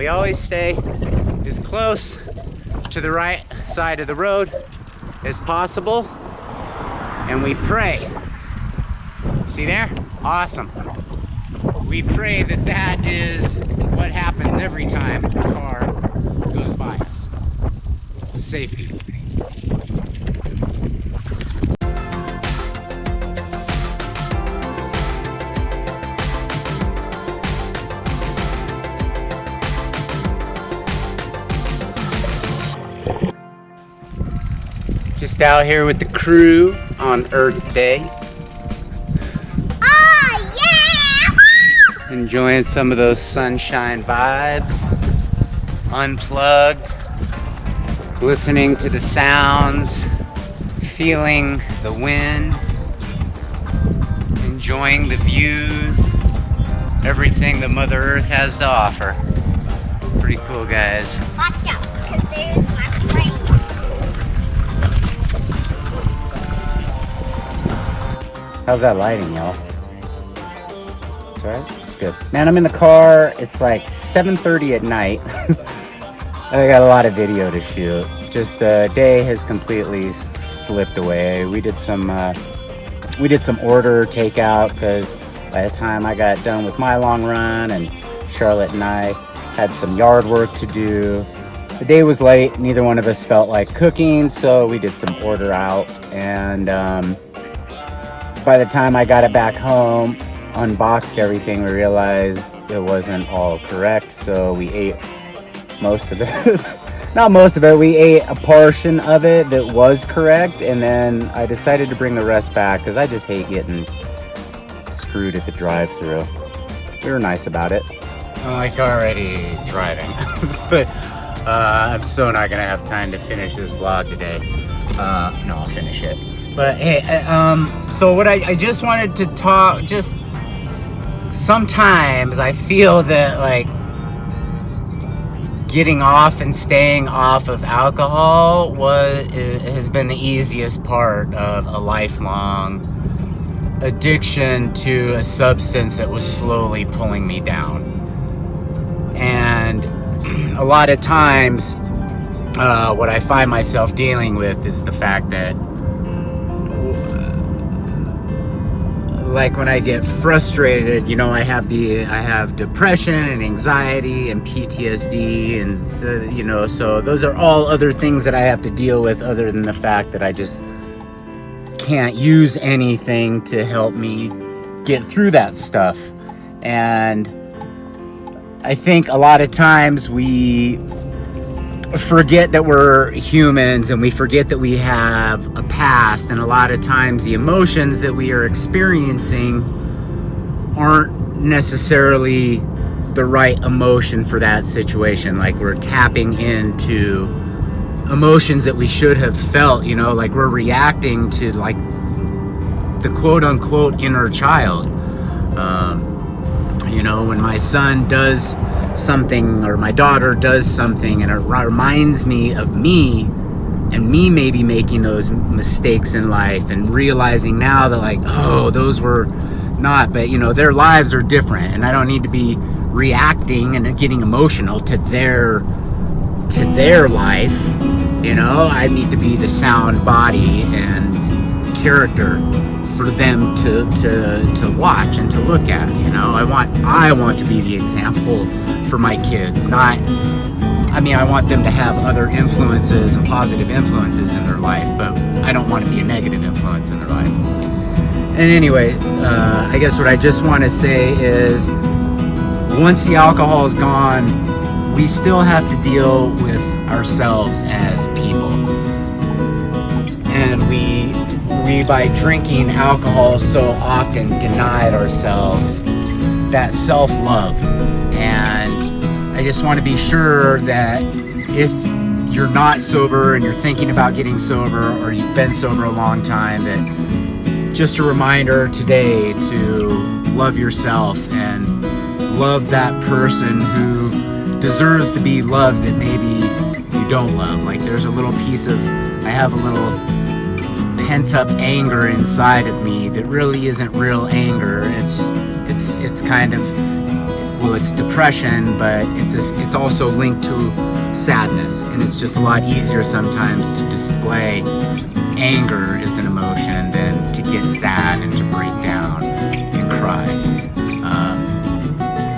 we always stay as close to the right side of the road as possible, and we pray. See there? Awesome. We pray that that is what happens every time a car goes by us. Safety. Just out here with the crew on Earth Day. Oh, yeah! Enjoying some of those sunshine vibes. Unplugged. Listening to the sounds. Feeling the wind. Enjoying the views. Everything that Mother Earth has to offer. Pretty cool, guys. Watch out, because there's my friend. How's that lighting, y'all? It's alright? It's good. Man, I'm in the car. It's like 7:30 at night. I got a lot of video to shoot. Just the day has completely slipped away. We did some order takeout because by the time I got done with my long run, and Charlotte and I had some yard work to do. The day was late. Neither one of us felt like cooking, so we did some order out, and by the time I got it back home, unboxed everything, we realized it wasn't all correct, so we ate most of it. Not most of it, we ate a portion of it that was correct, and then I decided to bring the rest back because I just hate getting screwed at the drive-thru. We were nice about it. I'm like already driving, but I'm so not gonna have time to finish this vlog today. No, I'll finish it. But hey, so what I just wanted to talk, just sometimes I feel that like getting off and staying off of alcohol has been the easiest part of a lifelong addiction to a substance that was slowly pulling me down. And a lot of times, what I find myself dealing with is the fact that like when I get frustrated, you know, I have depression and anxiety and PTSD, and you know, so those are all other things that I have to deal with other than the fact that I just can't use anything to help me get through that stuff. And I think a lot of times we forget that we're humans, and we forget that we have a past, and a lot of times the emotions that we are experiencing aren't necessarily the right emotion for that situation. Like we're tapping into emotions that we should have felt, you know, like we're reacting to like the quote unquote inner child. You know, when my son does something or my daughter does something and it reminds me of me, and me maybe making those mistakes in life and realizing now that like, oh, those were not, but you know, their lives are different, and I don't need to be reacting and getting emotional to their life. You know, I need to be the sound body and character for them to watch and to look at. You know, I want to be the example for my kids. I want them to have other influences and positive influences in their life, but I don't want to be a negative influence in their life. And anyway, I guess what I just want to say is, once the alcohol is gone, we still have to deal with ourselves as people. And we by drinking alcohol so often denied ourselves that self-love. And I just want to be sure that if you're not sober and you're thinking about getting sober, or you've been sober a long time, that just a reminder today to love yourself and love that person who deserves to be loved that maybe you don't love. Like there's a little piece of, I have a little pent-up anger inside of me that really isn't real anger. It's kind of, well, it's depression, but it's also linked to sadness, and it's just a lot easier sometimes to display anger as an emotion than to get sad and to break down and cry.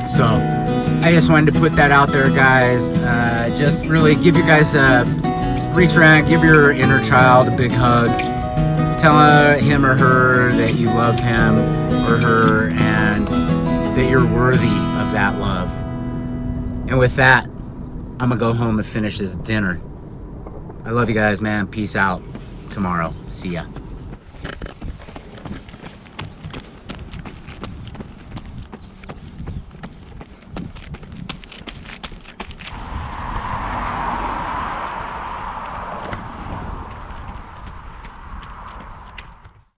So I just wanted to put that out there, guys. Just really give you guys a reach around, give your inner child a big hug. Tell him or her that you love him or her and that you're worthy of that love. And with that, I'm gonna go home and finish this dinner. I love you guys, man. Peace out. Tomorrow. See ya.